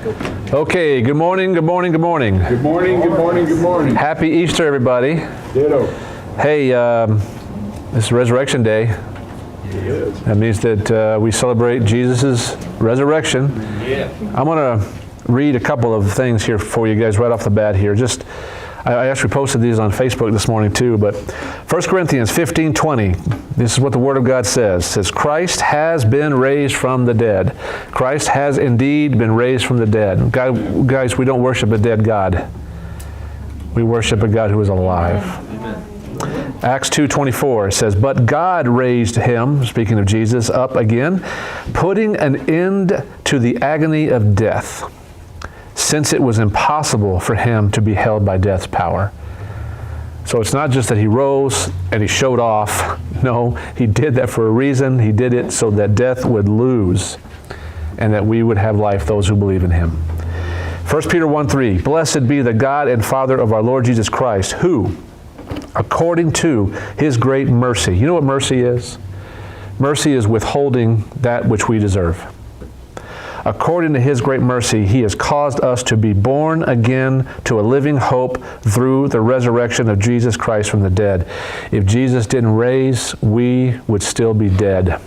Okay, good morning, good morning, good morning. Good morning, good morning, good morning. Happy Easter, everybody. Ditto. Hey, this is Resurrection Day. It is. That means that we celebrate Jesus' resurrection. Yeah. I'm going to read a couple of things here for you guys right off the bat here. I actually posted these on Facebook this morning too, but 1 Corinthians 15:20, this is what the Word of God says. It says, Christ has been raised from the dead. Christ has indeed been raised from the dead. Guys, we don't worship a dead God. We worship a God who is alive. Amen. Acts 2:24 says, but God raised him, speaking of Jesus, up again, putting an end to the agony of death, since it was impossible for him to be held by death's power. So it's not just that he rose and he showed off. No, he did that for a reason. He did it so that death would lose and that we would have life, those who believe in him. 1 Peter 1:3, blessed be the God and Father of our Lord Jesus Christ, who, according to his great mercy, you know what mercy is? Mercy is withholding that which we deserve. According to his great mercy, he has caused us to be born again to a living hope through the resurrection of Jesus Christ from the dead. If Jesus didn't raise, we would still be dead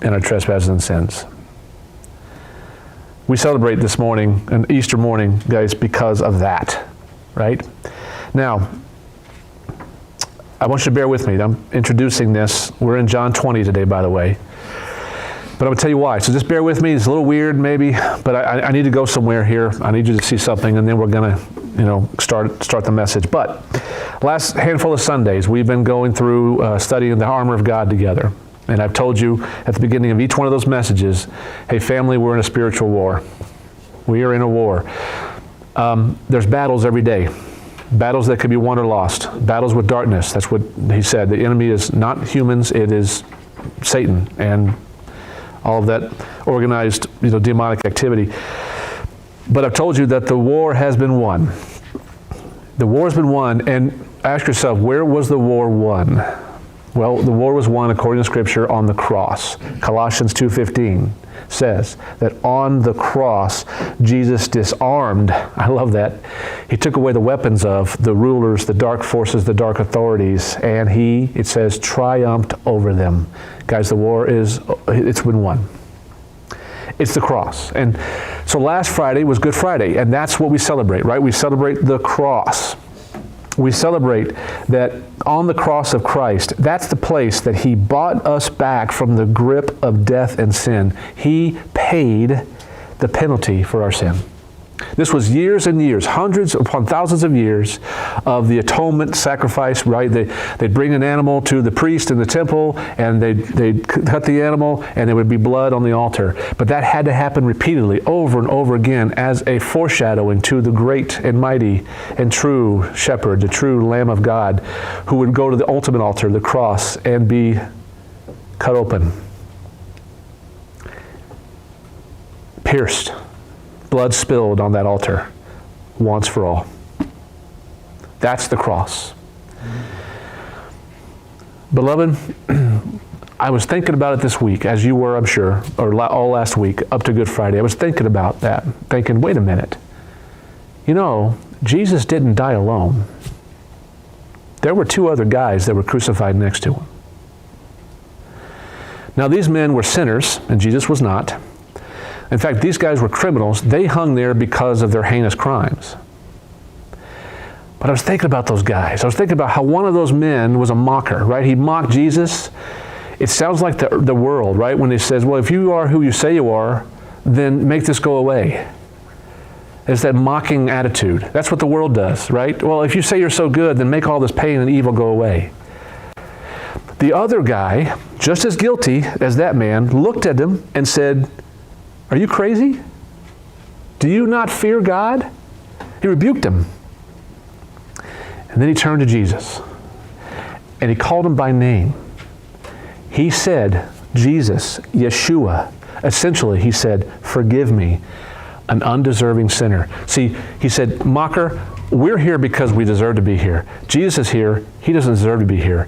in our trespasses and sins. We celebrate this morning, an Easter morning, guys, because of that, right? Now, I want you to bear with me. I'm introducing this. We're in John 20 today, by the way. But I'm going to tell you why. So just bear with me. It's a little weird maybe, but I need to go somewhere here. I need you to see something, and then we're going to, start the message. But last handful of Sundays, we've been going through studying the armor of God together. And I've told you at the beginning of each one of those messages, hey family, we're in a spiritual war. We are in a war. There's battles every day. Battles that could be won or lost. Battles with darkness. That's what he said. The enemy is not humans, it is Satan and all of that organized, demonic activity. But I've told you that the war has been won. The war has been won, and ask yourself, where was the war won? Well, the war was won, according to Scripture, on the cross. Colossians 2:15 says that on the cross, Jesus disarmed, I love that, he took away the weapons of the rulers, the dark forces, the dark authorities, and he, it says, triumphed over them. Guys, the war it's been won. It's the cross. And so last Friday was Good Friday, and that's what we celebrate, right? We celebrate the cross. We celebrate that on the cross of Christ, that's the place that he bought us back from the grip of death and sin. He paid the penalty for our sin. This was years and years, hundreds upon thousands of years of the atonement sacrifice, right? They'd bring an animal to the priest in the temple, and they'd cut the animal, and there would be blood on the altar. But that had to happen repeatedly, over and over again, as a foreshadowing to the great and mighty and true shepherd, the true Lamb of God, who would go to the ultimate altar, the cross, and be cut open, pierced, blood spilled on that altar once for all. That's the cross. Beloved, I was thinking about it this week, as you were, I'm sure, or all last week, up to Good Friday. I was thinking about that, thinking, wait a minute. Jesus didn't die alone. There were two other guys that were crucified next to him. Now, these men were sinners, and Jesus was not. In fact, these guys were criminals. They hung there because of their heinous crimes. But I was thinking about those guys. I was thinking about how one of those men was a mocker, right? He mocked Jesus. It sounds like the world, right? When he says, well, if you are who you say you are, then make this go away. It's that mocking attitude. That's what the world does, right? Well, if you say you're so good, then make all this pain and evil go away. The other guy, just as guilty as that man, looked at him and said, are you crazy? Do you not fear God? He rebuked him. And then he turned to Jesus. And he called him by name. He said, Jesus, Yeshua. Essentially, he said, forgive me, an undeserving sinner. See, he said, mocker, we're here because we deserve to be here. Jesus is here. He doesn't deserve to be here.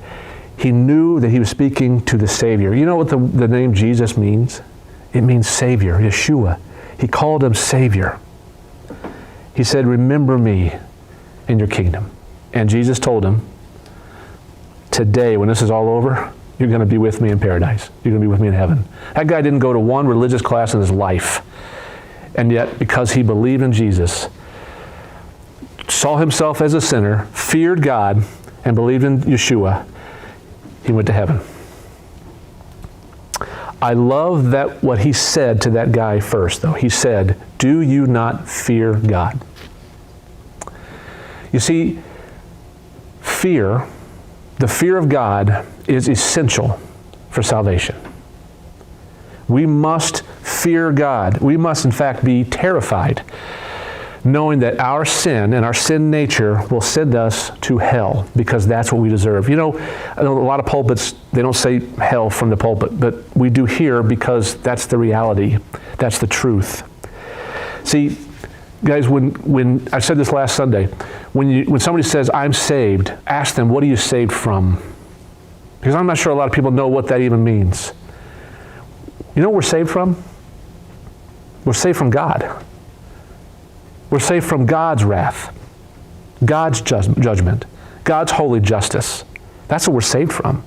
He knew that he was speaking to the Savior. You know what the name Jesus means? It means Savior, Yeshua. He called him Savior. He said, remember me in your kingdom. And Jesus told him, today, when this is all over, you're going to be with me in paradise. You're going to be with me in heaven. That guy didn't go to one religious class in his life. And yet, because he believed in Jesus, saw himself as a sinner, feared God, and believed in Yeshua, he went to heaven. I love that what he said to that guy first, though. He said, do you not fear God? You see, fear, the fear of God, is essential for salvation. We must fear God. We must, in fact, be terrified, knowing that our sin and our sin nature will send us to hell because that's what we deserve. You know, I know a lot of pulpits, they don't say hell from the pulpit, but we do here because that's the reality. That's the truth. See, guys, when I said this last Sunday, when somebody says, I'm saved, ask them, what are you saved from? Because I'm not sure a lot of people know what that even means. You know what we're saved from? We're saved from God. We're saved from God's wrath, God's judgment, God's holy justice. That's what we're saved from.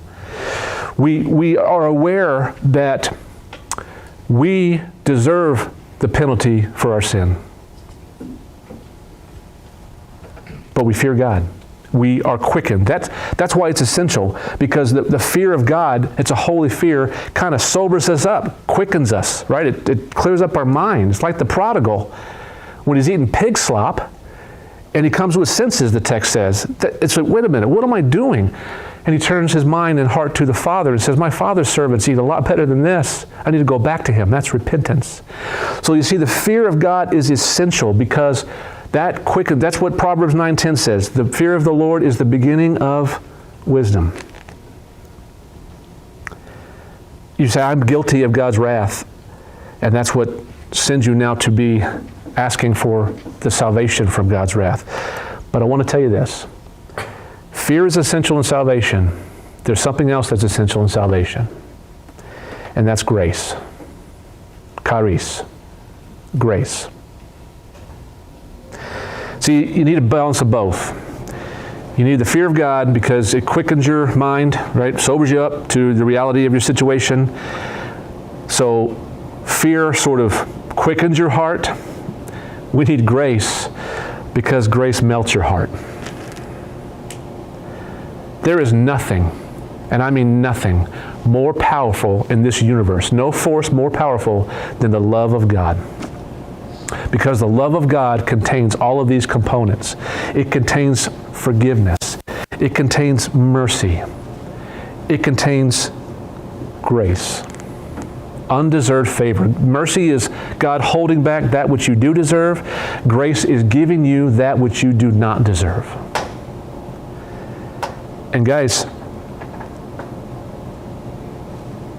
We are aware that we deserve the penalty for our sin. But we fear God. We are quickened. That's why it's essential, because the fear of God, it's a holy fear, kind of sobers us up, quickens us, right? It clears up our mind. It's like the prodigal when he's eating pig slop and he comes to his senses, the text says. It's like, wait a minute, what am I doing? And he turns his mind and heart to the Father and says, my Father's servants eat a lot better than this. I need to go back to him. That's repentance. So you see, the fear of God is essential because that's what Proverbs 9:10 says. The fear of the Lord is the beginning of wisdom. You say, I'm guilty of God's wrath. And that's what sends you now to be asking for the salvation from God's wrath. But I want to tell you this. Fear is essential in salvation. There's something else that's essential in salvation. And that's grace. Charis. Grace. See, you need a balance of both. You need the fear of God because it quickens your mind, right? Sobers you up to the reality of your situation. So fear sort of quickens your heart. We need grace because grace melts your heart. There is nothing, and I mean nothing, more powerful in this universe, no force more powerful than the love of God. Because the love of God contains all of these components. It contains forgiveness. It contains mercy. It contains grace. Undeserved favor. Mercy is God holding back that which you do deserve. Grace is giving you that which you do not deserve. And guys,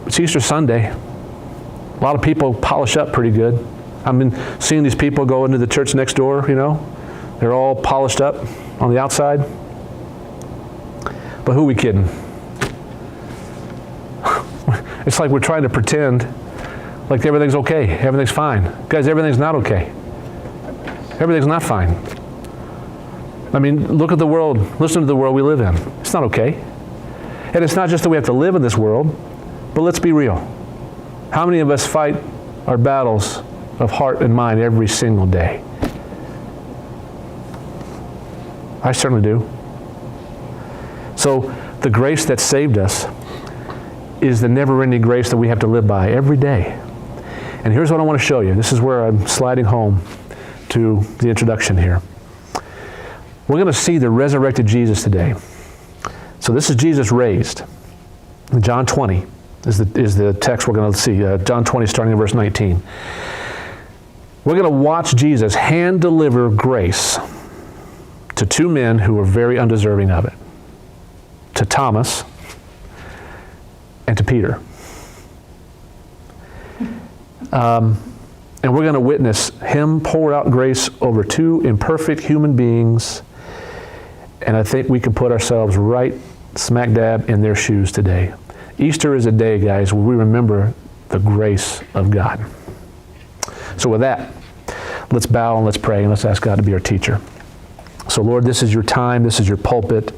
it's Easter Sunday. A lot of people polish up pretty good. I've been seeing these people go into the church next door, you know. They're all polished up on the outside. But who are we kidding? It's like we're trying to pretend like everything's okay, everything's fine. Guys, everything's not okay. Everything's not fine. I mean, look at the world, listen to the world we live in. It's not okay. And it's not just that we have to live in this world, but let's be real. How many of us fight our battles of heart and mind every single day? I certainly do. So the grace that saved us is the never-ending grace that we have to live by every day. And here's what I want to show you. This is where I'm sliding home to the introduction here. We're going to see the resurrected Jesus today. So this is Jesus raised. John 20 is the text we're going to see. John 20 starting in verse 19. We're going to watch Jesus hand deliver grace to two men who were very undeserving of it. To Thomas and to Peter. And we're going to witness him pour out grace over two imperfect human beings. And I think we can put ourselves right smack dab in their shoes today. Easter is a day, guys, where we remember the grace of God. So with that, let's bow and let's pray and let's ask God to be our teacher. So Lord, this is your time. This is your pulpit.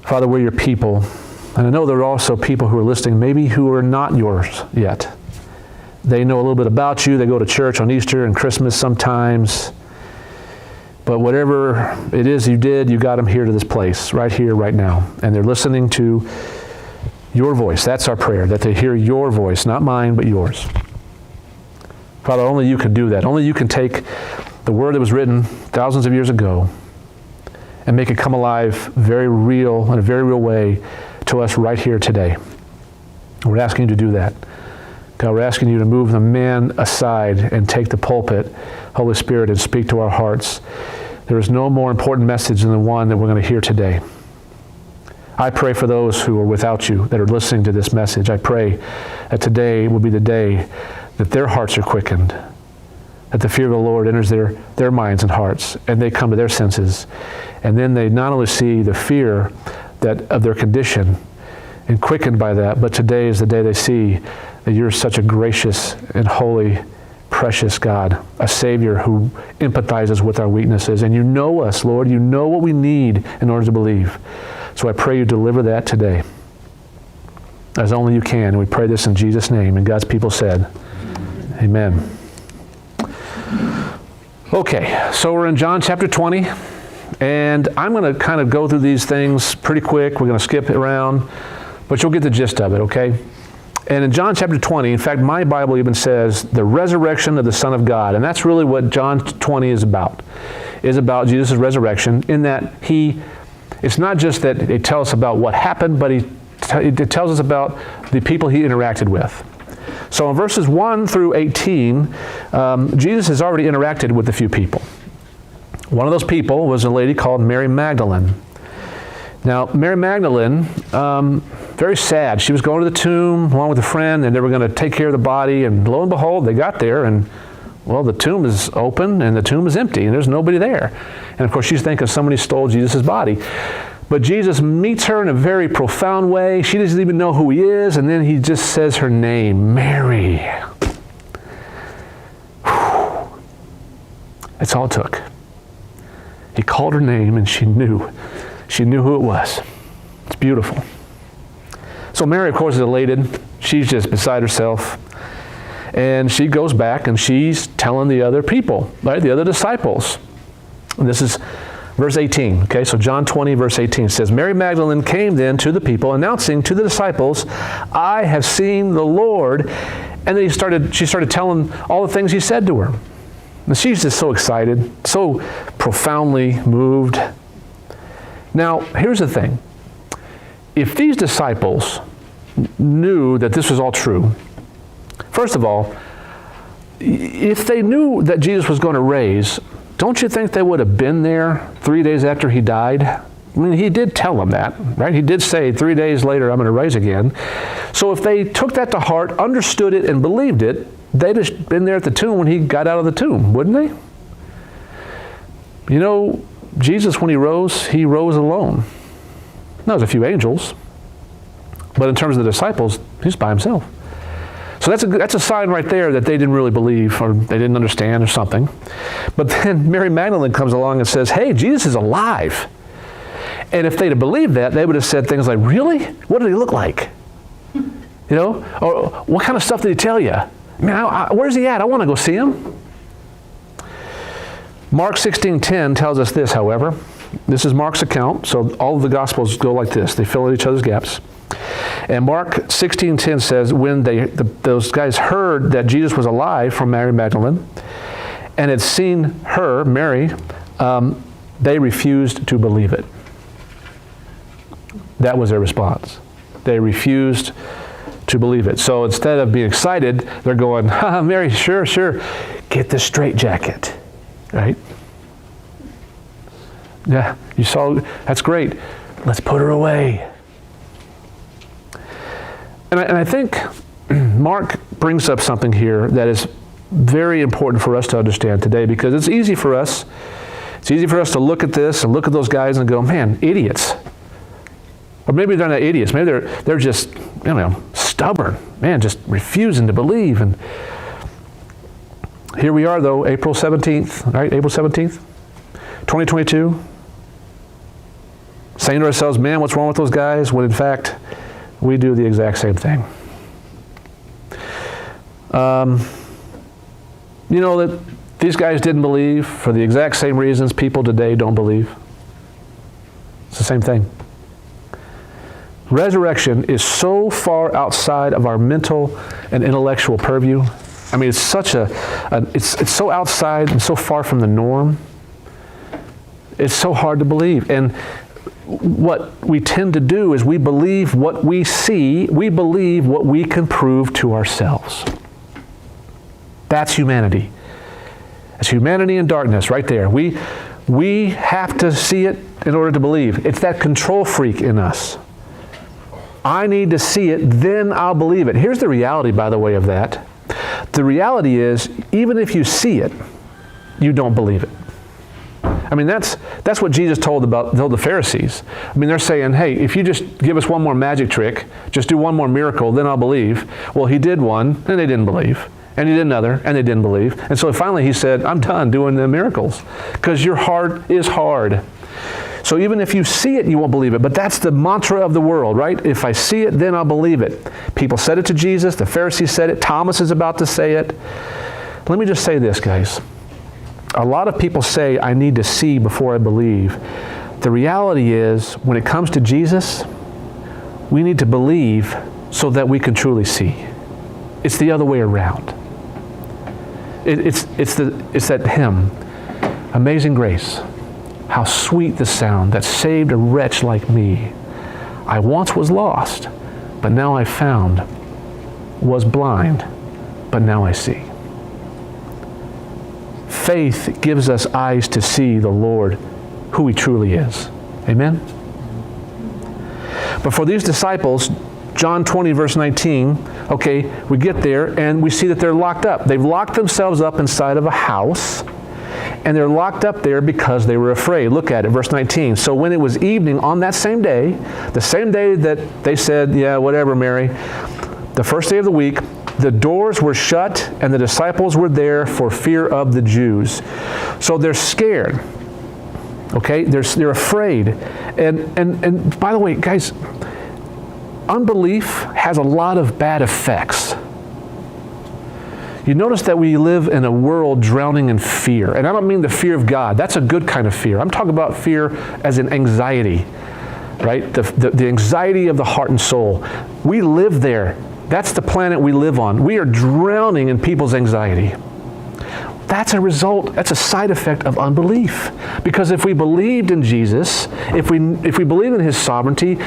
Father, we're your people. And I know there are also people who are listening, maybe who are not yours yet. They know a little bit about you. They go to church on Easter and Christmas sometimes. But whatever it is you did, you got them here to this place, right here, right now. And they're listening to your voice. That's our prayer, that they hear your voice, not mine, but yours. Father, only you can do that. Only you can take the word that was written thousands of years ago and make it come alive very real, in a very real way to us right here today. We're asking you to do that. God, we're asking you to move the man aside and take the pulpit, Holy Spirit, and speak to our hearts. There is no more important message than the one that we're going to hear today. I pray for those who are without you, that are listening to this message. I pray that today will be the day that their hearts are quickened, that the fear of the Lord enters their minds and hearts, and they come to their senses. And then they not only see the fear of their condition and quickened by that, but today is the day they see that you're such a gracious and holy, precious God, a Savior who empathizes with our weaknesses. And you know us, Lord. You know what we need in order to believe. So I pray you deliver that today, as only you can. And we pray this in Jesus' name. And God's people said, amen. Okay, so we're in John chapter 20. And I'm going to kind of go through these things pretty quick. We're going to skip it around, but you'll get the gist of it, okay? And in John chapter 20, in fact, my Bible even says the resurrection of the Son of God. And that's really what John 20 is about Jesus' resurrection, in that it's not just that it tells us about what happened, but it tells us about the people he interacted with. So in verses 1 through 18, Jesus has already interacted with a few people. One of those people was a lady called Mary Magdalene. Now, Mary Magdalene, very sad. She was going to the tomb along with a friend, and they were going to take care of the body. And lo and behold, they got there, and, well, the tomb is open, and the tomb is empty, and there's nobody there. And, of course, she's thinking somebody stole Jesus' body. But Jesus meets her in a very profound way. She doesn't even know who he is, and then he just says her name, Mary. Whew. That's all it took. He called her name, and she knew. She knew who it was. It's beautiful. So Mary, of course, is elated. She's just beside herself. And she goes back, and she's telling the other people, right, the other disciples. And this is verse 18. Okay, so John 20, verse 18 says, Mary Magdalene came then to the people, announcing to the disciples, I have seen the Lord. And then she started telling all the things he said to her. And she's just so excited, so profoundly moved. Now, here's the thing. If these disciples knew that this was all true, first of all, if they knew that Jesus was going to raise, don't you think they would have been there 3 days after he died? I mean, he did tell them that, right? He did say 3 days later, I'm going to rise again. So if they took that to heart, understood it, and believed it, they'd have been there at the tomb when he got out of the tomb, wouldn't they? You know, Jesus, when he rose alone. Now, there's a few angels, but in terms of the disciples, he's by himself. So that's a sign right there that they didn't really believe, or they didn't understand, or something. But then Mary Magdalene comes along and says, hey, Jesus is alive. And if they'd have believed that, they would have said things like, really? What did he look like? You know? Or what kind of stuff did he tell you? I mean, where's he at? I want to go see him. Mark 16:10 tells us this, however. This is Mark's account, so all of the Gospels go like this. They fill in each other's gaps. And Mark 16:10 says, when those guys heard that Jesus was alive from Mary Magdalene and had seen her, Mary, they refused to believe it. That was their response. They refused to believe it. So instead of being excited, they're going, Mary, sure, get the straitjacket, right? Yeah, you saw, that's great. Let's put her away. And I think Mark brings up something here that is very important for us to understand today, because it's easy for us to look at this and look at those guys and go, man, idiots. Or maybe they're not idiots. Maybe they're just, stubborn. Man, just refusing to believe. Here we are, though, April 17th, right? April 17th, 2022. Saying to ourselves, man, what's wrong with those guys? When in fact, we do the exact same thing. You know that these guys didn't believe for the exact same reasons people today don't believe. It's the same thing. Resurrection is so far outside of our mental and intellectual purview. I mean, it's such it's so outside and so far from the norm. It's so hard to believe. And what we tend to do is we believe what we see, we believe what we can prove to ourselves. That's humanity. It's humanity in darkness right there. We have to see it in order to believe. It's that control freak in us. I need to see it, then I'll believe it. Here's the reality, by the way, of that. The reality is, even if you see it, you don't believe it. I mean, that's what Jesus told the Pharisees. I mean, they're saying, hey, if you just give us one more magic trick, just do one more miracle, then I'll believe. Well, he did one, and they didn't believe. And he did another, and they didn't believe. And so finally he said, I'm done doing the miracles, because your heart is hard. So even if you see it, you won't believe it. But that's the mantra of the world, right? If I see it, then I'll believe it. People said it to Jesus. The Pharisees said it. Thomas is about to say it. Let me just say this, guys. A lot of people say, I need to see before I believe. The reality is, when it comes to Jesus, we need to believe so that we can truly see. It's the other way around. It's that hymn, Amazing Grace. How sweet the sound that saved a wretch like me. I once was lost, but now I found, was blind, but now I see. Faith gives us eyes to see the Lord, who He truly is. Amen? But for these disciples, John 20, verse 19, okay, we get there and we see that they're locked up. They've locked themselves up inside of a house, and they're locked up there because they were afraid. Look at it, verse 19. So when it was evening on that same day, the same day that they said, yeah, whatever, Mary, the first day of the week, the doors were shut and the disciples were there for fear of the Jews. So they're scared. Okay, they're afraid. And by the way, guys, unbelief has a lot of bad effects. You notice that we live in a world drowning in fear. And I don't mean the fear of God. That's a good kind of fear. I'm talking about fear as in anxiety, right? The anxiety of the heart and soul. We live there. That's the planet we live on. We are drowning in people's anxiety. That's a result, that's a side effect of unbelief. Because if we believed in Jesus, if we believed in His sovereignty,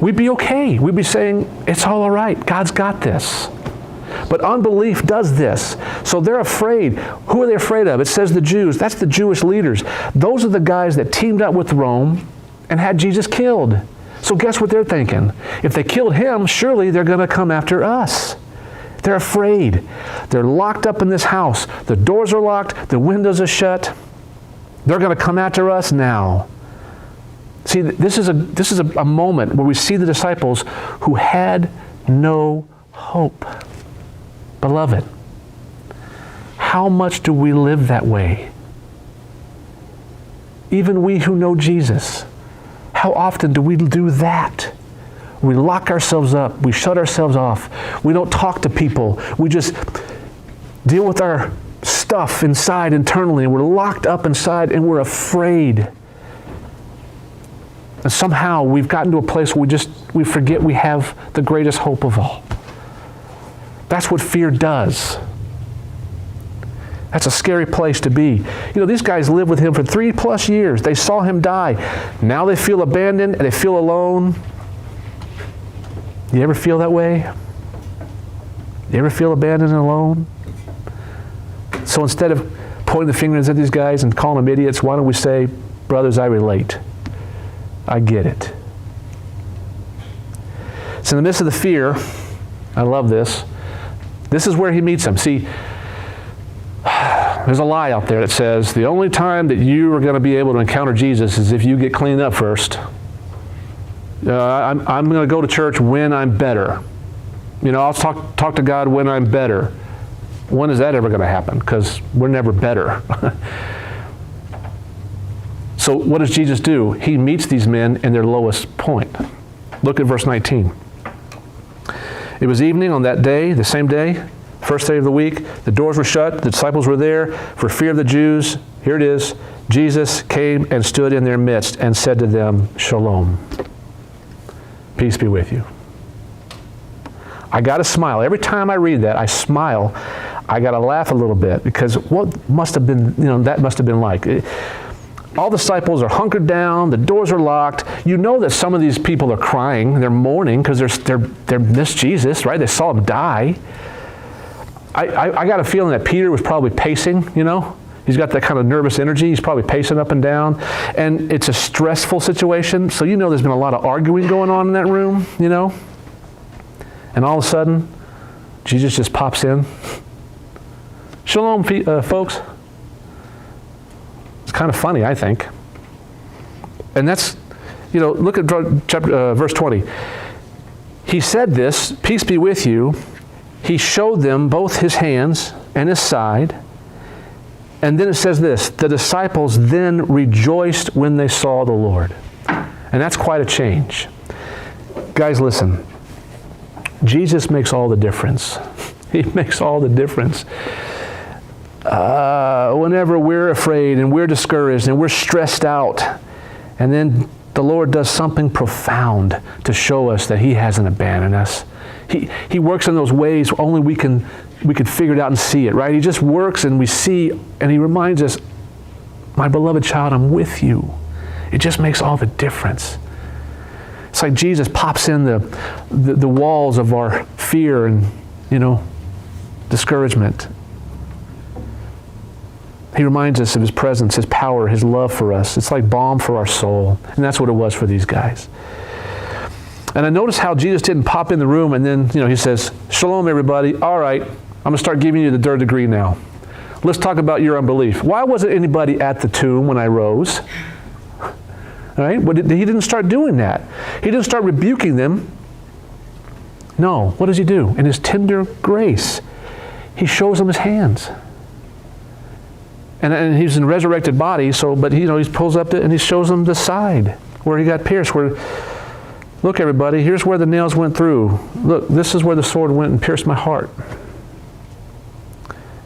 we'd be okay. We'd be saying, it's all right. God's got this. But unbelief does this. So they're afraid. Who are they afraid of? It says the Jews. That's the Jewish leaders. Those are the guys that teamed up with Rome and had Jesus killed. So guess what they're thinking? If they killed Him, surely they're going to come after us. They're afraid. They're locked up in this house. The doors are locked. The windows are shut. They're going to come after us now. See, this is a moment where we see the disciples who had no hope. Beloved, how much do we live that way? Even we who know Jesus, how often do we do that? We lock ourselves up. We shut ourselves off. We don't talk to people. We just deal with our stuff inside internally, and we're locked up inside and we're afraid. And somehow we've gotten to a place where we forget we have the greatest hope of all. That's what fear does. That's a scary place to be. You know, these guys lived with Him for 3+ years. They saw Him die. Now they feel abandoned and they feel alone. You ever feel that way? You ever feel abandoned and alone? So instead of pointing the fingers at these guys and calling them idiots, why don't we say, brothers, I relate. I get it. So in the midst of the fear, I love this. This is where He meets them. See, there's a lie out there that says the only time that you are going to be able to encounter Jesus is if you get cleaned up first. I'm going to go to church when I'm better. You know, I'll talk to God when I'm better. When is that ever going to happen? Because we're never better. So what does Jesus do? He meets these men in their lowest point. Look at verse 19. It was evening on that day, the same day, first day of the week. The doors were shut. The disciples were there for fear of the Jews. Here it is. Jesus came and stood in their midst and said to them, Shalom. Peace be with you. I got to smile. Every time I read that, I smile. I got to laugh a little bit because what must have been, that must have been like. All the disciples are hunkered down. The doors are locked. You know that some of these people are crying. They're mourning because they're missed Jesus, right? They saw him die. I got a feeling that Peter was probably pacing, He's got that kind of nervous energy. He's probably pacing up and down. And it's a stressful situation. So there's been a lot of arguing going on in that room, And all of a sudden, Jesus just pops in. Shalom, folks. It's kind of funny, I think. And that's, look at verse 20. He said this, peace be with you. He showed them both his hands and his side. And then it says this, the disciples then rejoiced when they saw the Lord. And that's quite a change. Guys, listen. Jesus makes all the difference. He makes all the difference. Whenever we're afraid and we're discouraged and we're stressed out, and then the Lord does something profound to show us that he hasn't abandoned us. He works in those ways only we can figure it out and see it, right? He just works and we see, and he reminds us, my beloved child, I'm with you. It just makes all the difference. It's like Jesus pops in the walls of our fear and, discouragement. He reminds us of his presence, his power, his love for us. It's like balm for our soul. And that's what it was for these guys. And I notice how Jesus didn't pop in the room and then, he says, Shalom, everybody. All right, I'm going to start giving you the third degree now. Let's talk about your unbelief. Why wasn't anybody at the tomb when I rose? All right? He didn't start doing that. He didn't start rebuking them. No. What does he do? In his tender grace, he shows them his hands. And he's in a resurrected body, but he pulls up and he shows them the side where he got pierced. Look, everybody, here's where the nails went through. Look, this is where the sword went and pierced my heart.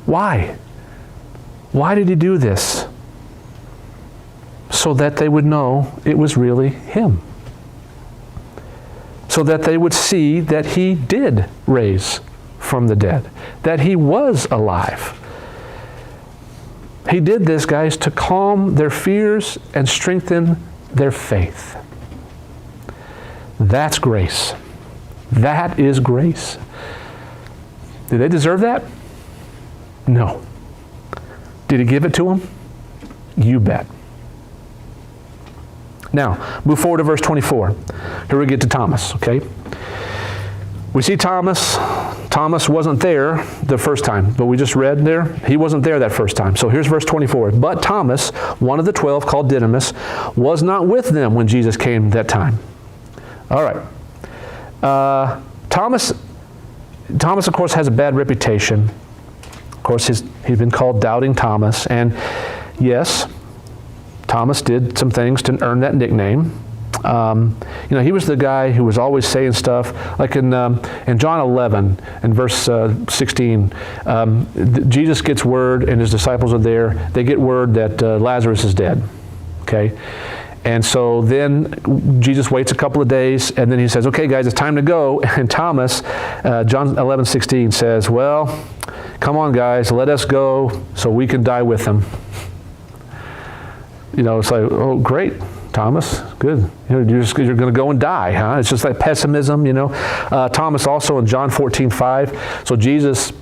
Why? Why did he do this? So that they would know it was really him. So that they would see that he did raise from the dead. That he was alive. He did this, guys, to calm their fears and strengthen their faith. That's grace. That is grace. Did they deserve that? No. Did he give it to them? You bet. Now, move forward to verse 24. Here we get to Thomas, okay? We see Thomas. Thomas wasn't there the first time, but we just read there, he wasn't there that first time. So here's verse 24. But Thomas, one of the 12 called Didymus, was not with them when Jesus came that time. All right. Thomas, of course, has a bad reputation. Of course, he's been called Doubting Thomas. And yes, Thomas did some things to earn that nickname. He was the guy who was always saying stuff like in John 11 and verse 16, Jesus gets word and his disciples are there. They get word that Lazarus is dead. Okay. And so then Jesus waits a couple of days and then he says, okay, guys, it's time to go. And Thomas, John 11:16 says, well, come on, guys, let us go so we can die with him. It's like, oh, great. Thomas, good. You're going to go and die, huh? It's just like pessimism, Thomas also in John 14:5. So Jesus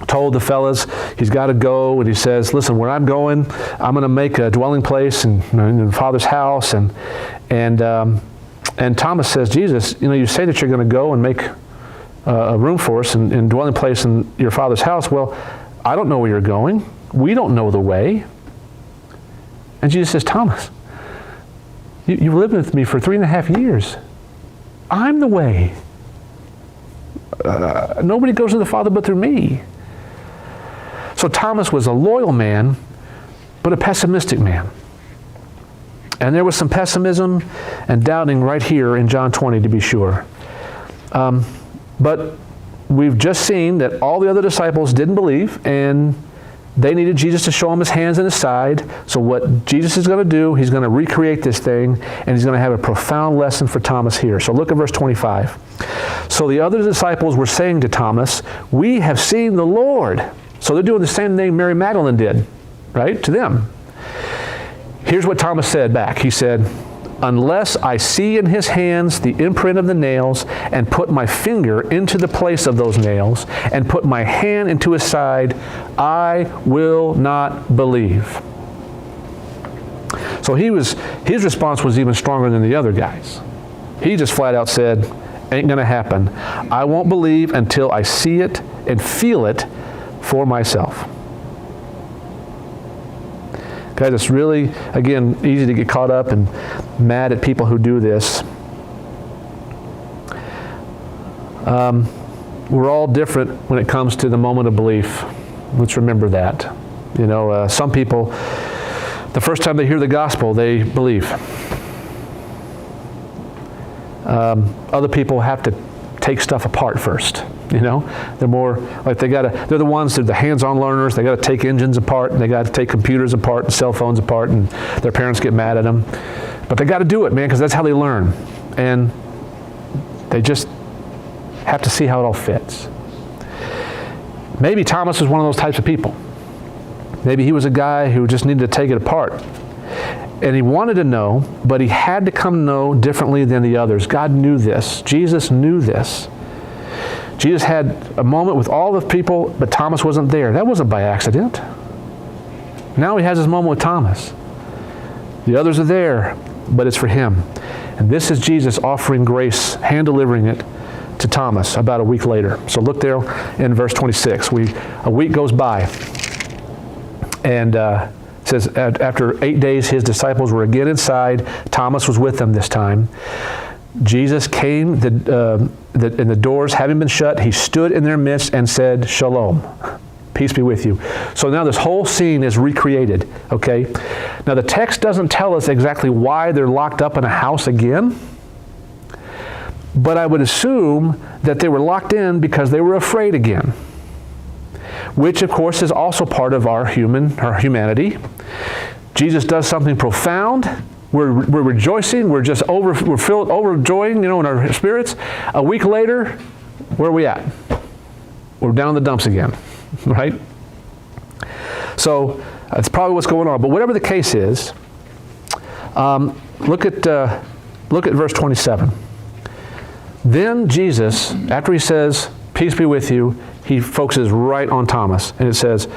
told the fellas he's got to go, and he says, listen, where I'm going, I'm going to make a dwelling place in the Father's house. And Thomas says, Jesus, you say that you're going to go and make a room for us and dwelling place in your Father's house. Well, I don't know where you're going. We don't know the way. And Jesus says, Thomas, you've lived with me for 3.5 years. I'm the way. Nobody goes to the Father but through me. So Thomas was a loyal man, but a pessimistic man. And there was some pessimism and doubting right here in John 20, to be sure. But we've just seen that all the other disciples didn't believe, and they needed Jesus to show them his hands and his side. So what Jesus is going to do, he's going to recreate this thing, and he's going to have a profound lesson for Thomas here. So look at verse 25. So the other disciples were saying to Thomas, "We have seen the Lord." So they're doing the same thing Mary Magdalene did, right, to them. Here's what Thomas said back. He said, "Unless I see in his hands the imprint of the nails, and put my finger into the place of those nails, and put my hand into his side, I will not believe." So his response was even stronger than the other guys. He just flat out said, "Ain't going to happen. I won't believe until I see it and feel it for myself." Guys, it's really, again, easy to get caught up and mad at people who do this. We're all different when it comes to the moment of belief. Let's remember that. You know, some people, the first time they hear the gospel, they believe. Other people have to take stuff apart first. You know, they're more like they're the hands-on learners. They got to take engines apart, and they got to take computers apart and cell phones apart, and their parents get mad at them. But they got to do it, man, because that's how they learn. And they just have to see how it all fits. Maybe Thomas was one of those types of people. Maybe he was a guy who just needed to take it apart. And he wanted to know, but he had to come to know differently than the others. God knew this. Jesus knew this. Jesus had a moment with all the people, but Thomas wasn't there. That wasn't by accident. Now he has his moment with Thomas. The others are there, but it's for him. And this is Jesus offering grace, hand-delivering it to Thomas about a week later. So look there in verse 26. A week goes by, and it says, after 8 days, his disciples were again inside. Thomas was with them this time. Jesus came, and the doors having been shut, he stood in their midst and said, "Shalom, peace be with you." So now this whole scene is recreated, okay? Now the text doesn't tell us exactly why they're locked up in a house again, but I would assume that they were locked in because they were afraid again, which of course is also part of our humanity. Jesus does something profound. We're rejoicing. We're overjoying, in our spirits. A week later, where are we at? We're down in the dumps again, right? So that's probably what's going on. But whatever the case is, look at verse 27. Then Jesus, after he says, "Peace be with you," he focuses right on Thomas. And it says,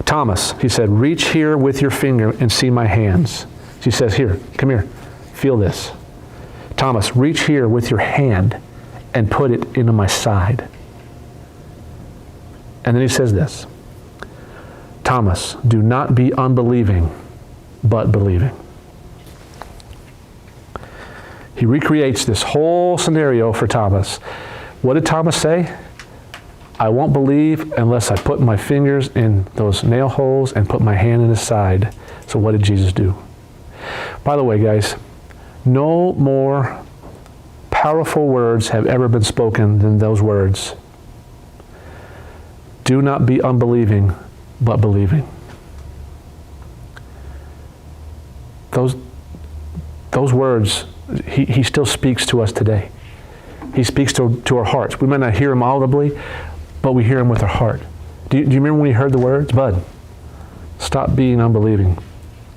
"Thomas," he said, "reach here with your finger and see my hands." He says, "Here, come here, feel this." "Thomas, reach here with your hand and put it into my side." And then he says this, "Thomas, do not be unbelieving, but believing." He recreates this whole scenario for Thomas. What did Thomas say? "I won't believe unless I put my fingers in those nail holes and put my hand in his side." So what did Jesus do? By the way, guys, no more powerful words have ever been spoken than those words. Do not be unbelieving, but believing. Those words, he still speaks to us today. He speaks to our hearts. We might not hear him audibly, but we hear him with our heart. Do you remember when you heard the words? Bud, stop being unbelieving,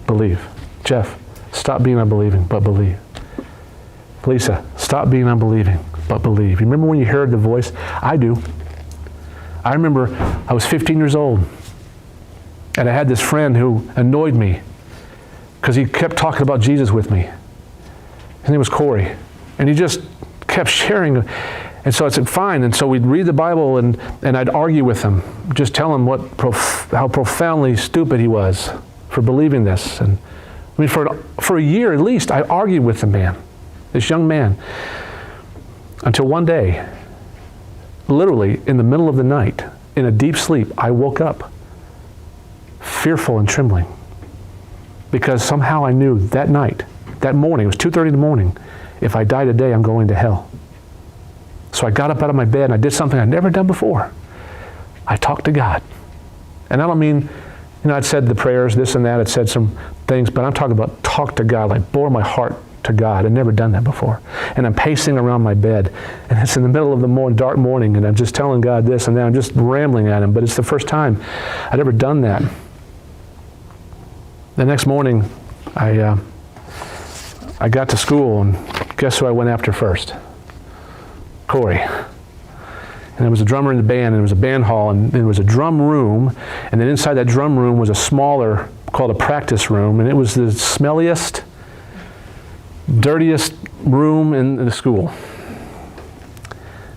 believe. Jeff, stop being unbelieving, but believe. Lisa, stop being unbelieving, but believe. You remember when you heard the voice? I do. I remember I was 15 years old, and I had this friend who annoyed me because he kept talking about Jesus with me. His name was Corey, and he just kept sharing. And so I said, fine. And so we'd read the Bible, and I'd argue with him, just tell him how profoundly stupid he was for believing this. And I mean, for a year at least, I argued with the man, this young man, until one day, literally in the middle of the night, in a deep sleep, I woke up fearful and trembling. Because somehow I knew that night, that morning, it was 2:30 in the morning, if I die today, I'm going to hell. So I got up out of my bed and I did something I'd never done before. I talked to God. And I don't mean, I'd said the prayers, this and that, I'd said some things, but I'm talking about talk to God, like bore my heart to God. I'd never done that before. And I'm pacing around my bed, and it's in the middle of the dark morning, and I'm just telling God this and that. I'm just rambling at Him, but it's the first time I'd ever done that. The next morning, I got to school, and guess who I went after first? Corey. And there was a drummer in the band, and there was a band hall, and there was a drum room, and then inside that drum room was a smaller, called a practice room, and it was the smelliest, dirtiest room in the school.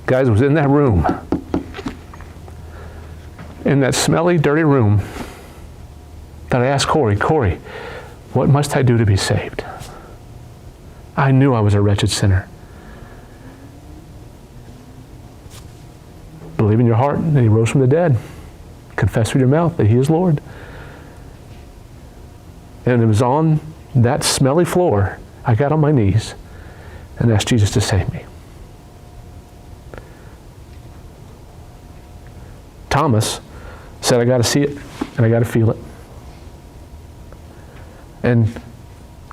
Guys, it was in that room, in that smelly, dirty room, that I asked Corey, what must I do to be saved? I knew I was a wretched sinner. Believe in your heart that He rose from the dead. Confess with your mouth that He is Lord. And it was on that smelly floor, I got on my knees and asked Jesus to save me. Thomas said, I got to see it and I got to feel it. And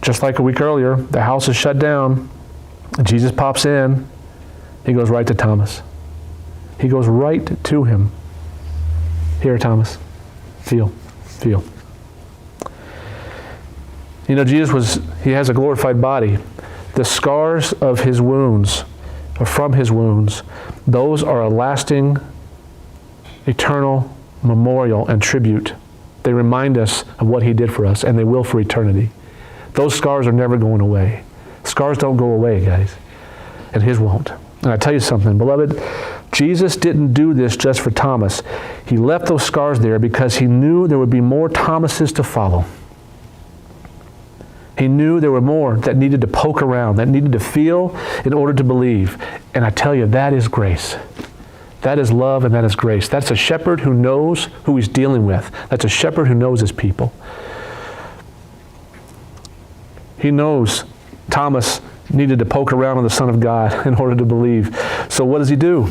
just like a week earlier, the house is shut down. Jesus pops in. He goes right to Thomas. He goes right to him. Here, Thomas. Feel. Jesus He has a glorified body. The scars of His wounds, or from His wounds, those are a lasting, eternal memorial and tribute. They remind us of what He did for us, and they will for eternity. Those scars are never going away. Scars don't go away, guys, and His won't. And I tell you something, beloved, Jesus didn't do this just for Thomas. He left those scars there because He knew there would be more Thomases to follow. He knew there were more that needed to poke around, that needed to feel in order to believe. And I tell you, that is grace. That is love and that is grace. That's a shepherd who knows who he's dealing with. That's a shepherd who knows his people. He knows Thomas needed to poke around on the Son of God in order to believe. So what does he do?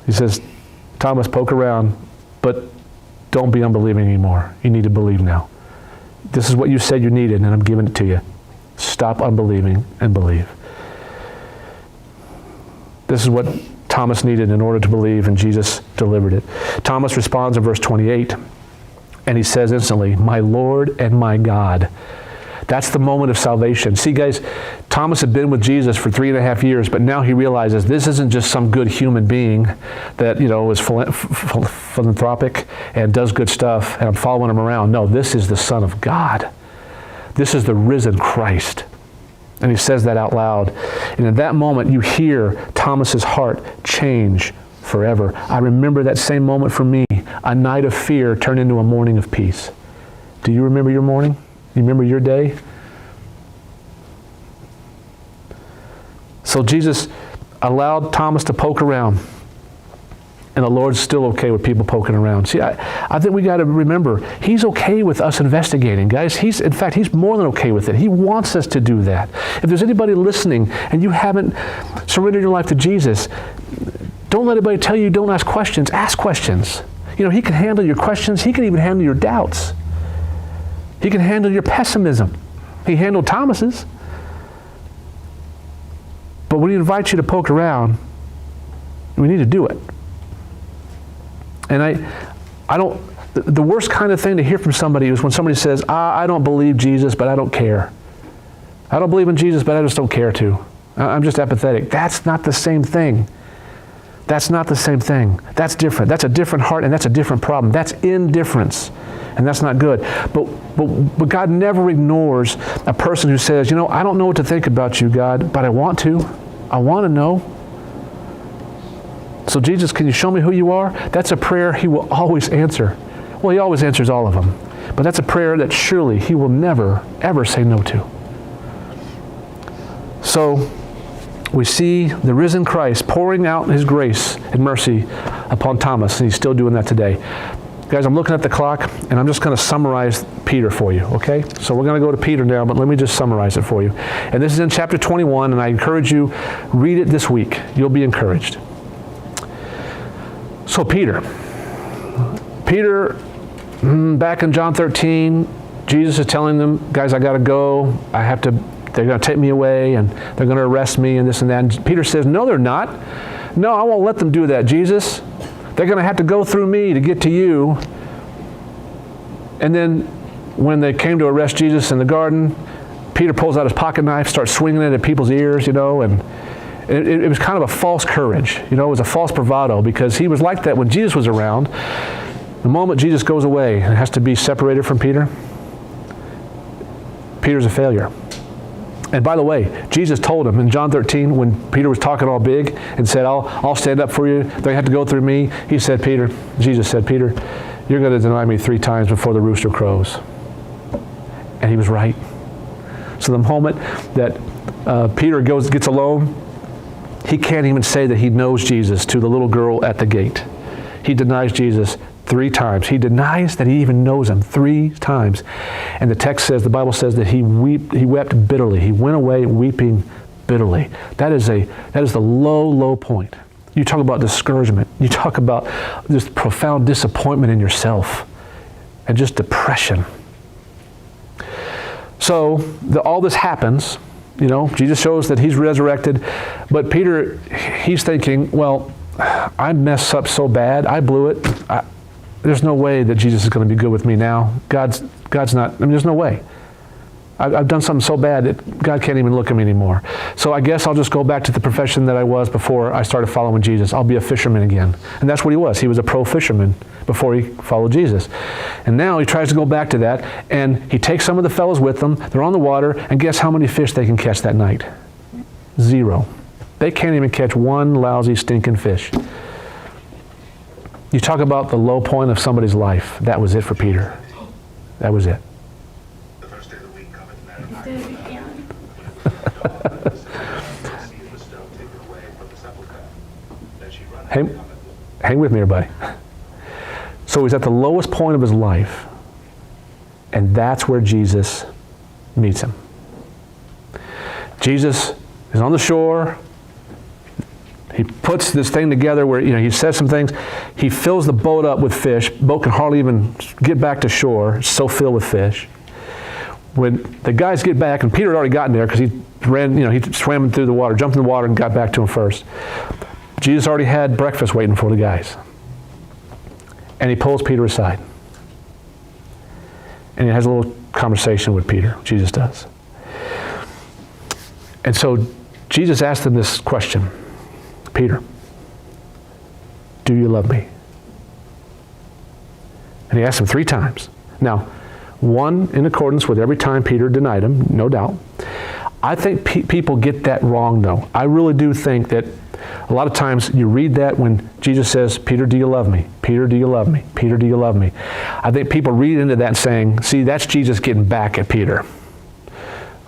He says, Thomas, poke around, but don't be unbelieving anymore. You need to believe now. This is what you said you needed, and I'm giving it to you. Stop unbelieving and believe. This is what Thomas needed in order to believe, and Jesus delivered it. Thomas responds in verse 28, and he says instantly, my Lord and my God. That's the moment of salvation. See, guys, Thomas had been with Jesus for 3.5 years, but now he realizes this isn't just some good human being that, is philanthropic and does good stuff, and I'm following him around. No, this is the Son of God. This is the risen Christ. And he says that out loud. And in that moment, you hear Thomas's heart change forever. I remember that same moment for me. A night of fear turned into a morning of peace. Do you remember your morning? You remember your day? So Jesus allowed Thomas to poke around. And the Lord's still okay with people poking around. See, I think we got to remember, He's okay with us investigating, guys. In fact, He's more than okay with it. He wants us to do that. If there's anybody listening and you haven't surrendered your life to Jesus, don't let anybody tell you don't ask questions. Ask questions. He can handle your questions. He can even handle your doubts. He can handle your pessimism. He handled Thomas's. But when He invites you to poke around, we need to do it. And I don't, the worst kind of thing to hear from somebody is when somebody says, I don't believe Jesus, but I don't care. I don't believe in Jesus, but I just don't care to. I'm just apathetic. That's not the same thing. That's not the same thing. That's different. That's a different heart, and that's a different problem. That's indifference, and that's not good. But God never ignores a person who says, I don't know what to think about you, God, but I want to. I want to know. So Jesus, can you show me who you are? That's a prayer He will always answer. Well, He always answers all of them. But that's a prayer that surely He will never, ever say no to. So we see the risen Christ pouring out His grace and mercy upon Thomas, and He's still doing that today. Guys, I'm looking at the clock, and I'm just going to summarize Peter for you, okay? So we're going to go to Peter now, but let me just summarize it for you. And this is in chapter 21, and I encourage you, read it this week. You'll be encouraged. So Peter, back in John 13, Jesus is telling them, guys, I got to go. They're going to take me away, and they're going to arrest me, and this and that. And Peter says, no, they're not. No, I won't let them do that, Jesus. They're going to have to go through me to get to you. And then when they came to arrest Jesus in the garden, Peter pulls out his pocket knife, starts swinging it at people's ears, and it was kind of a false courage. It was a false bravado, because he was like that when Jesus was around. The moment Jesus goes away and has to be separated from Peter, Peter's a failure. And by the way, Jesus told him in John 13, when Peter was talking all big and said, I'll stand up for you, they have to go through me. Jesus said, Peter, you're going to deny me 3 times before the rooster crows. And he was right. So the moment that Peter gets alone, he can't even say that he knows Jesus to the little girl at the gate. He denies Jesus 3 times. He denies that he even knows him 3 times. And the Bible says that he wept bitterly. He went away weeping bitterly. That is the low, low point. You talk about discouragement. You talk about this profound disappointment in yourself and just depression. So all this happens. Jesus shows that he's resurrected. But Peter, he's thinking, well, I messed up so bad. I blew it. There's no way that Jesus is going to be good with me now. God's not, there's no way. I've done something so bad that God can't even look at me anymore. So I guess I'll just go back to the profession that I was before I started following Jesus. I'll be a fisherman again. And that's what he was. He was a pro fisherman before he followed Jesus. And now he tries to go back to that, and he takes some of the fellows with them. They're on the water, and guess how many fish they can catch that night? 0. They can't even catch 1 lousy, stinking fish. You talk about the low point of somebody's life. That was it for Peter. That was it. The first day of the week cometh man of Did it again. Hang with me, everybody. So he's at the lowest point of his life, and that's where Jesus meets him. Jesus is on the shore. He puts this thing together where, he says some things. He fills the boat up with fish. Boat can hardly even get back to shore. It's so filled with fish. When the guys get back, and Peter had already gotten there because he ran, he swam through the water, jumped in the water and got back to him first. Jesus already had breakfast waiting for the guys. And he pulls Peter aside. And he has a little conversation with Peter. Jesus does. And so Jesus asked him this question. Peter, do you love me? And he asked him 3 times. Now, 1 in accordance with every time Peter denied him, no doubt. I think people get that wrong, though. I really do think that a lot of times you read that when Jesus says, Peter, do you love me? Peter, do you love me? Peter, do you love me? I think people read into that saying, see, that's Jesus getting back at Peter.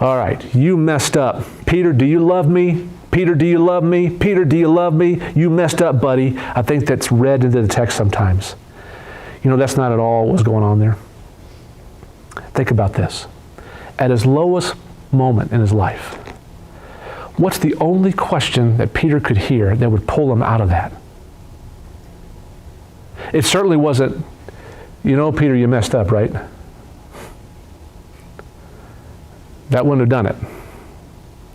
All right, you messed up. Peter, do you love me? Peter, do you love me? Peter, do you love me? You messed up, buddy. I think that's read into the text sometimes. That's not at all what's going on there. Think about this. At his lowest moment in his life, what's the only question that Peter could hear that would pull him out of that? It certainly wasn't, Peter, you messed up, right? That wouldn't have done it.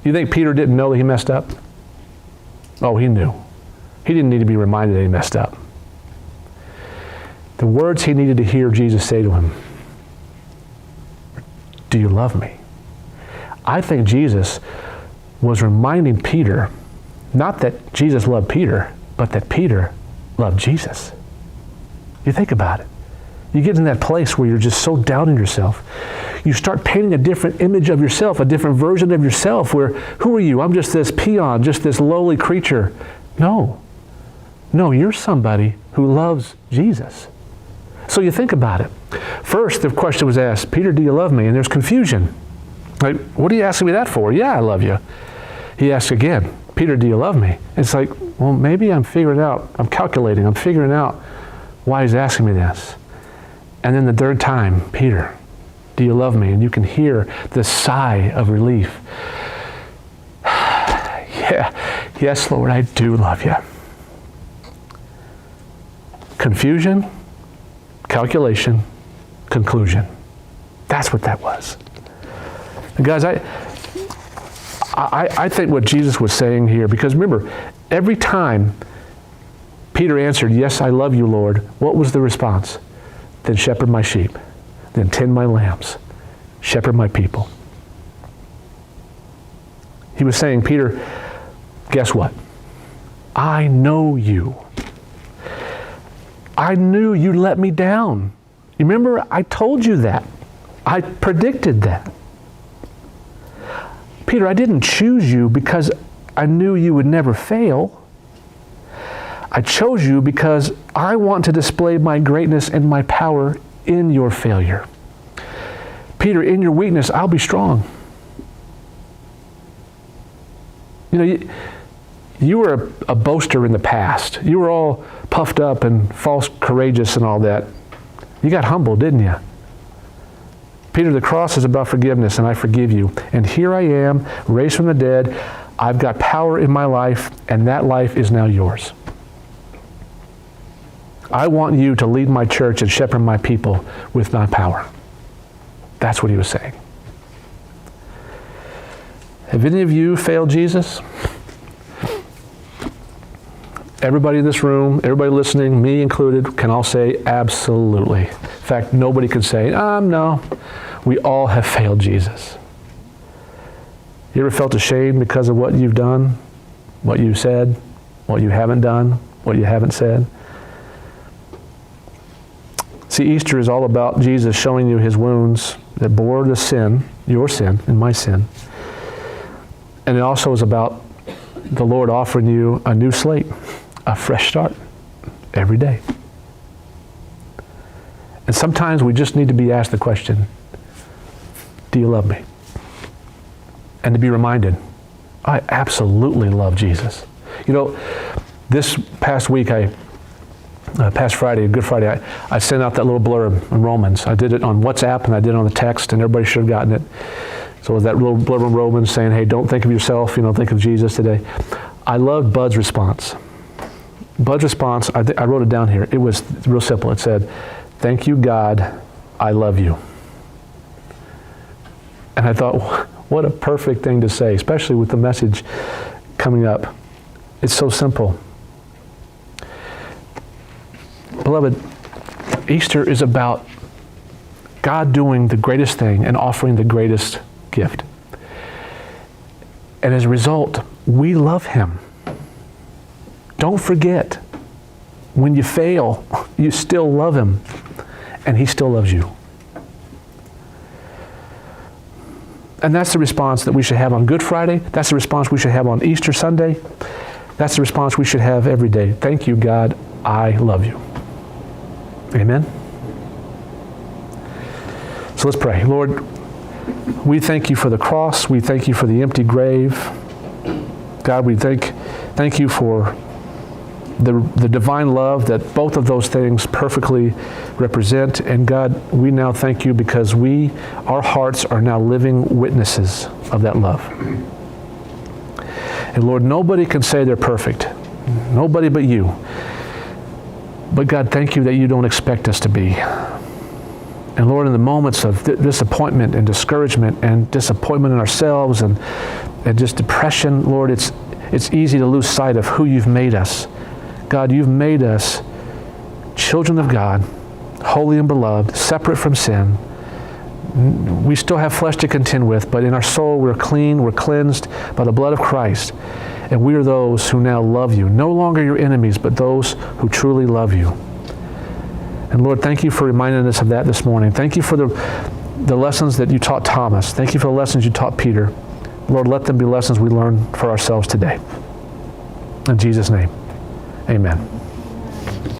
You think Peter didn't know that he messed up? Oh, he knew. He didn't need to be reminded that he messed up. The words he needed to hear Jesus say to him, do you love me? I think Jesus was reminding Peter, not that Jesus loved Peter, but that Peter loved Jesus. You think about it. You get in that place where you're just so down in yourself. You start painting a different image of yourself, a different version of yourself where, who are you? I'm just this peon, just this lowly creature. No, you're somebody who loves Jesus. So you think about it. First, the question was asked, Peter, do you love me? And there's confusion. Like, what are you asking me that for? Yeah, I love you. He asks again, Peter, do you love me? It's like, well, maybe I'm calculating, I'm figuring out why he's asking me this. And then the third time, Peter, do you love me? And you can hear the sigh of relief. Yeah, yes, Lord, I do love you. Confusion, calculation, conclusion. That's what that was. And guys, I think what Jesus was saying here, because remember, every time Peter answered, yes, I love you, Lord, what was the response? Then shepherd my sheep, then tend my lambs, shepherd my people. He was saying, Peter, guess what? I know you. I knew you'd let me down. You remember, I told you that. I predicted that. Peter, I didn't choose you because I knew you would never fail. I chose you because I want to display my greatness and my power in your failure. Peter, in your weakness, I'll be strong. You know, you were a boaster in the past. You were all puffed up and false courageous and all that. You got humble, didn't you? Peter, the cross is about forgiveness, and I forgive you. And here I am, raised from the dead. I've got power in my life, and that life is now yours. I want you to lead my church and shepherd my people with my power. That's what he was saying. Have any of you failed Jesus? Everybody in this room, everybody listening, me included, can all say absolutely. In fact, nobody can say, no. We all have failed Jesus. You ever felt ashamed because of what you've done, what you said, what you haven't done, what you haven't said? See, Easter is all about Jesus showing you his wounds that bore the sin, your sin and my sin. And it also is about the Lord offering you a new slate, a fresh start every day. And sometimes we just need to be asked the question, do you love me? And to be reminded, I absolutely love Jesus. You know, this past week, past Friday, Good Friday, I sent out that little blurb in Romans. I did it on WhatsApp and I did it on the text, and everybody should have gotten it. So it was that little blurb in Romans saying, hey, don't think of yourself, think of Jesus today. I loved Bud's response. Bud's response, I wrote it down here. It was real simple. It said, thank you, God, I love you. And I thought, what a perfect thing to say, especially with the message coming up. It's so simple. Beloved, Easter is about God doing the greatest thing and offering the greatest gift. And as a result, we love him. Don't forget, when you fail, you still love him, and he still loves you. And that's the response that we should have on Good Friday. That's the response we should have on Easter Sunday. That's the response we should have every day. Thank you, God, I love you. Amen? So let's pray. Lord, we thank you for the cross. We thank you for the empty grave. God, we thank you for the divine love that both of those things perfectly represent. And God, we now thank you because our hearts are now living witnesses of that love. And Lord, nobody can say they're perfect. Nobody but you. But God, thank you that you don't expect us to be. And Lord, in the moments of disappointment and discouragement and disappointment in ourselves and just depression, Lord, it's easy to lose sight of who you've made us. God, you've made us children of God, holy and beloved, separate from sin. We still have flesh to contend with, but in our soul we're clean, we're cleansed by the blood of Christ. And we are those who now love you. No longer your enemies, but those who truly love you. And Lord, thank you for reminding us of that this morning. Thank you for the lessons that you taught Thomas. Thank you for the lessons you taught Peter. Lord, let them be lessons we learn for ourselves today. In Jesus' name, amen.